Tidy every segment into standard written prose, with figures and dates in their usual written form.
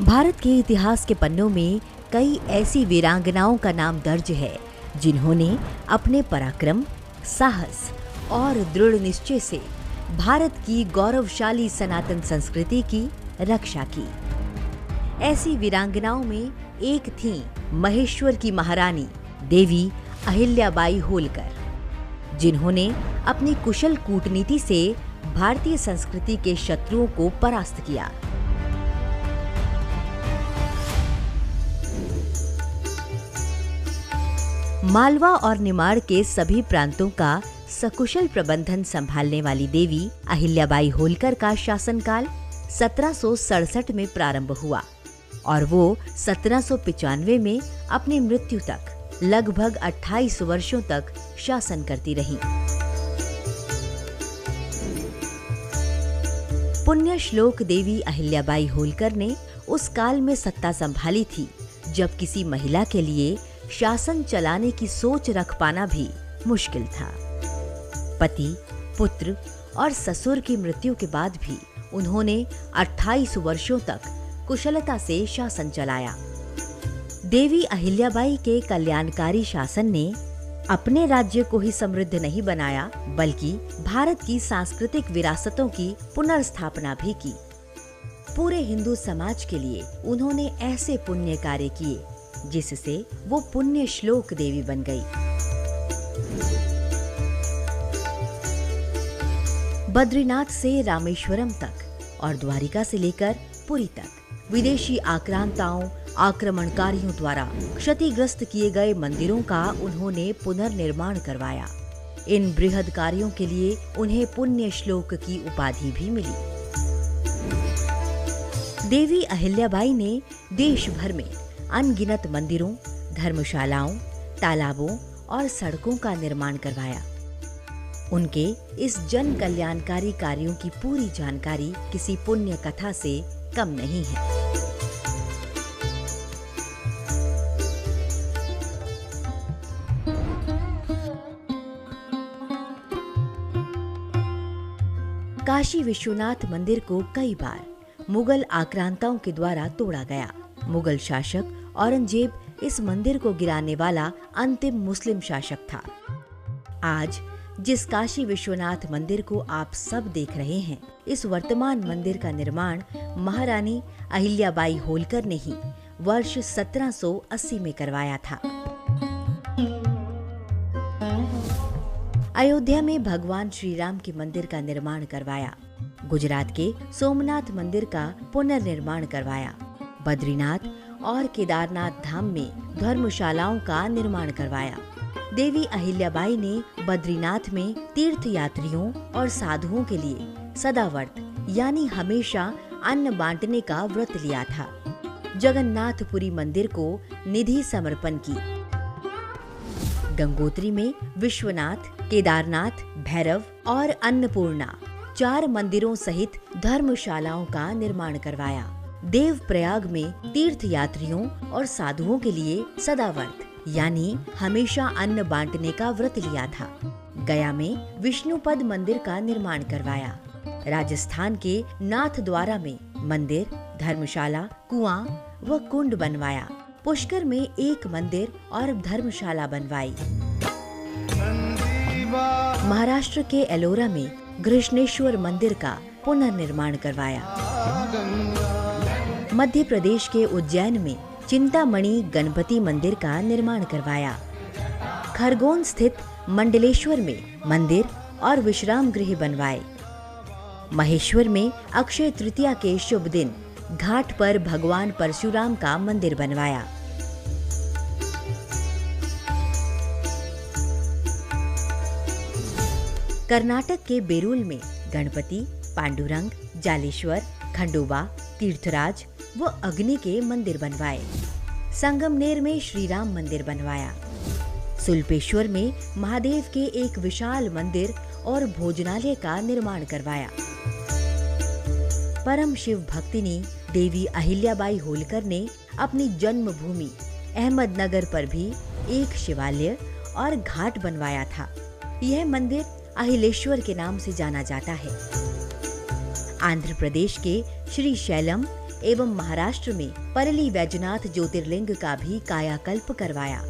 भारत के इतिहास के पन्नों में कई ऐसी वीरांगनाओं का नाम दर्ज है जिन्होंने अपने पराक्रम, साहस और दृढ़ निश्चय से भारत की गौरवशाली सनातन संस्कृति की रक्षा की। ऐसी वीरांगनाओं में एक थीं महेश्वर की महारानी देवी अहिल्याबाई होलकर, जिन्होंने अपनी कुशल कूटनीति से भारतीय संस्कृति के शत्रुओं को परास्त किया। मालवा और निमाड़ के सभी प्रांतों का सकुशल प्रबंधन संभालने वाली देवी अहिल्याबाई होलकर का शासनकाल 1767 में प्रारंभ हुआ और वो 1795 में अपनी मृत्यु तक लगभग 28 वर्षों तक शासन करती रहीं। पुण्य श्लोक देवी अहिल्याबाई होलकर ने उस काल में सत्ता संभाली थी जब किसी महिला के लिए शासन चलाने की सोच रख पाना भी मुश्किल था। पति, पुत्र और ससुर की मृत्यु के बाद भी उन्होंने 28 वर्षों तक कुशलता से शासन चलाया। देवी अहिल्याबाई के कल्याणकारी शासन ने अपने राज्य को ही समृद्ध नहीं बनाया, बल्कि भारत की सांस्कृतिक विरासतों की पुनर्स्थापना भी की। पूरे हिंदू समाज के लिए उन्होंने ऐसे पुण्य कार्य किए जिससे वो पुण्य श्लोक देवी बन गई। बद्रीनाथ से रामेश्वरम तक और द्वारिका से लेकर पुरी तक विदेशी आक्रांताओं, आक्रमणकारियों द्वारा क्षतिग्रस्त किए गए मंदिरों का उन्होंने पुनर्निर्माण करवाया। इन बृहद कार्यों के लिए उन्हें पुण्य श्लोक की उपाधि भी मिली। देवी अहिल्याबाई ने देश भर में अनगिनत मंदिरों, धर्मशालाओं, तालाबों और सड़कों का निर्माण करवाया। उनके इस जन कल्याणकारी कार्यों की पूरी जानकारी किसी पुण्य कथा से कम नहीं है। काशी विश्वनाथ मंदिर को कई बार मुगल आक्रांताओं के द्वारा तोड़ा गया। मुगल शासक औरंगजेब इस मंदिर को गिराने वाला अंतिम मुस्लिम शासक था। आज जिस काशी विश्वनाथ मंदिर को आप सब देख रहे हैं, इस वर्तमान मंदिर का निर्माण महारानी अहिल्याबाई होलकर ने ही वर्ष 1780 में करवाया था। अयोध्या में भगवान श्री राम के मंदिर का निर्माण करवाया। गुजरात के सोमनाथ मंदिर का पुनर्निर्माण करवाया। बद्रीनाथ और केदारनाथ धाम में धर्मशालाओं का निर्माण करवाया। देवी अहिल्याबाई ने बद्रीनाथ में तीर्थ यात्रियों और साधुओं के लिए सदाव्रत यानी हमेशा अन्न बांटने का व्रत लिया था। जगन्नाथपुरी मंदिर को निधि समर्पण की। गंगोत्री में विश्वनाथ, केदारनाथ, भैरव और अन्नपूर्णा 4 मंदिरों सहित धर्मशालाओं का निर्माण करवाया। देवप्रयाग में तीर्थ यात्रियों और साधुओं के लिए सदाव्रत यानी हमेशा अन्न बांटने का व्रत लिया था। गया में विष्णुपद मंदिर का निर्माण करवाया। राजस्थान के नाथद्वारा में मंदिर, धर्मशाला, कुआं व कुंड बनवाया। पुष्कर में एक मंदिर और धर्मशाला बनवाई। महाराष्ट्र के एलोरा में घृष्णेश्वर मंदिर का पुनर्निर्माण करवाया। मध्य प्रदेश के उज्जैन में चिंतामणि गणपति मंदिर का निर्माण करवाया। खरगोन स्थित मंडलेश्वर में मंदिर और विश्राम गृह बनवाए। महेश्वर में अक्षय तृतीया के शुभ दिन घाट पर भगवान परशुराम का मंदिर बनवाया। कर्नाटक के बेरूल में गणपति, पांडुरंग, जालेश्वर, खंडोबा, तीर्थराज व अग्नि के मंदिर बनवाए। संगमनेर में श्री राम मंदिर बनवाया। सुल्पेश्वर में महादेव के एक विशाल मंदिर और भोजनालय का निर्माण करवाया। परम शिव भक्तिनी देवी अहिल्याबाई होलकर ने अपनी जन्मभूमि अहमदनगर पर भी एक शिवालय और घाट बनवाया था। यह मंदिर अहिलेश्वर के नाम से जाना जाता है। आंध्र प्रदेश के श्री शैलम एवं महाराष्ट्र में परली वैजनाथ ज्योतिर्लिंग का भी कायाकल्प करवाया।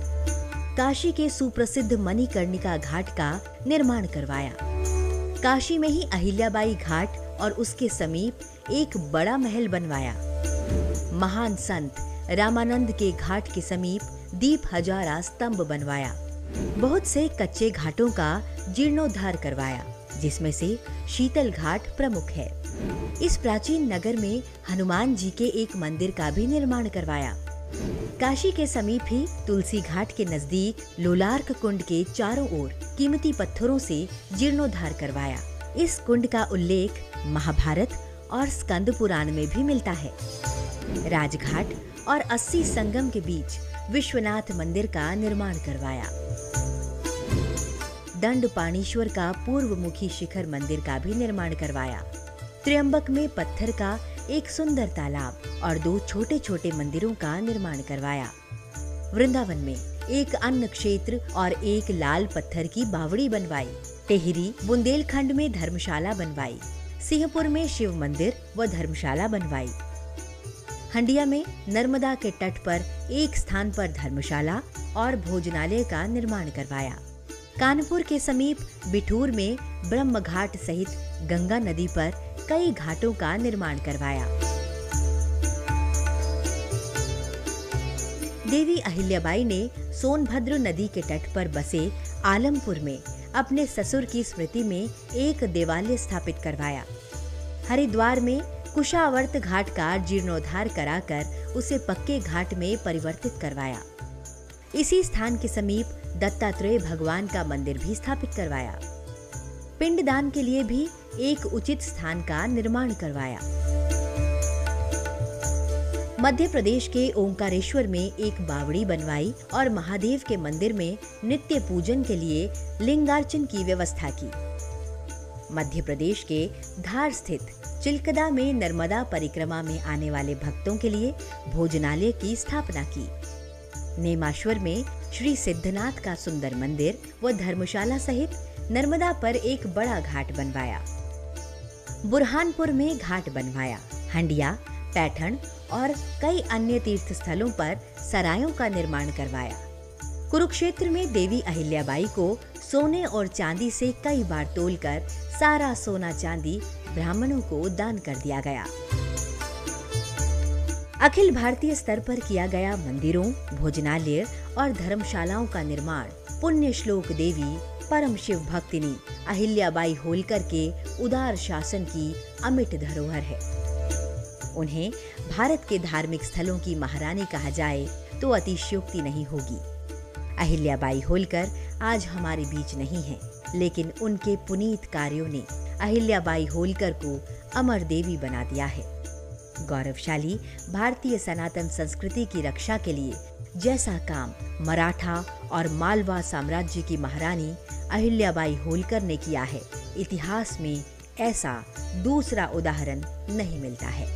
काशी के सुप्रसिद्ध मणिकर्णिका घाट का निर्माण करवाया। काशी में ही अहिल्याबाई घाट और उसके समीप एक बड़ा महल बनवाया। महान संत रामानंद के घाट के समीप दीप हजारा स्तंभ बनवाया। बहुत से कच्चे घाटों का जीर्णोद्धार करवाया, जिसमें से शीतल घाट प्रमुख है। इस प्राचीन नगर में हनुमान जी के एक मंदिर का भी निर्माण करवाया। काशी के समीप ही तुलसी घाट के नजदीक लोलार्क कुंड के चारों ओर कीमती पत्थरों से जीर्णोद्धार करवाया। इस कुंड का उल्लेख महाभारत और स्कंद पुराण में भी मिलता है। राजघाट और 80 संगम के बीच विश्वनाथ मंदिर का निर्माण करवाया। दंडपाणीश्वर का पूर्वमुखी शिखर मंदिर का भी निर्माण करवाया। त्र्यंबक में पत्थर का एक सुंदर तालाब और 2 छोटे छोटे मंदिरों का निर्माण करवाया। वृंदावन में एक अन्न क्षेत्र और एक लाल पत्थर की बावड़ी बनवाई। टेहरी बुंदेलखंड में धर्मशाला बनवाई। सिंहपुर में शिव मंदिर व धर्मशाला बनवाई। हंडिया में नर्मदा के तट पर एक स्थान पर धर्मशाला और भोजनालय का निर्माण करवाया। कानपुर के समीप बिठूर में ब्रह्म घाट सहित गंगा नदी पर कई घाटों का निर्माण करवाया। देवी अहिल्याबाई ने सोनभद्र नदी के तट पर बसे आलमपुर में अपने ससुर की स्मृति में एक देवालय स्थापित करवाया। हरिद्वार में कुशावर्त घाट का जीर्णोद्धार कराकर उसे पक्के घाट में परिवर्तित करवाया। इसी स्थान के समीप दत्तात्रेय भगवान का मंदिर भी स्थापित करवाया। पिंडदान के लिए भी एक उचित स्थान का निर्माण करवाया। मध्य प्रदेश के ओंकारेश्वर में एक बावड़ी बनवाई और महादेव के मंदिर में नित्य पूजन के लिए लिंगार्चन की व्यवस्था की। मध्य प्रदेश के धार स्थित चिलकदा में नर्मदा परिक्रमा में आने वाले भक्तों के लिए भोजनालय की स्थापना की। नेमाश्वर में श्री सिद्धनाथ का सुंदर मंदिर व धर्मशाला सहित नर्मदा पर एक बड़ा घाट बनवाया। बुरहानपुर में घाट बनवाया। हंडिया, पैठण और कई अन्य तीर्थ स्थलों पर सरायों का निर्माण करवाया। कुरुक्षेत्र में देवी अहिल्याबाई को सोने और चांदी से कई बार तोलकर सारा सोना चांदी ब्राह्मणों को दान कर दिया गया। अखिल भारतीय स्तर पर किया गया मंदिरों, भोजनालय और धर्मशालाओं का निर्माण पुण्य श्लोक देवी परम शिव भक्तिनी अहिल्याबाई होलकर के उदार शासन की अमिट धरोहर है। उन्हें भारत के धार्मिक स्थलों की महारानी कहा जाए तो अतिशयोक्ति नहीं होगी। अहिल्याबाई होलकर आज हमारे बीच नहीं है, लेकिन उनके पुनीत कार्यों ने अहिल्याबाई होलकर को अमर देवी बना दिया है। गौरवशाली भारतीय सनातन संस्कृति की रक्षा के लिए जैसा काम मराठा और मालवा साम्राज्य की महारानी अहिल्याबाई होलकर ने किया है, इतिहास में ऐसा दूसरा उदाहरण नहीं मिलता है।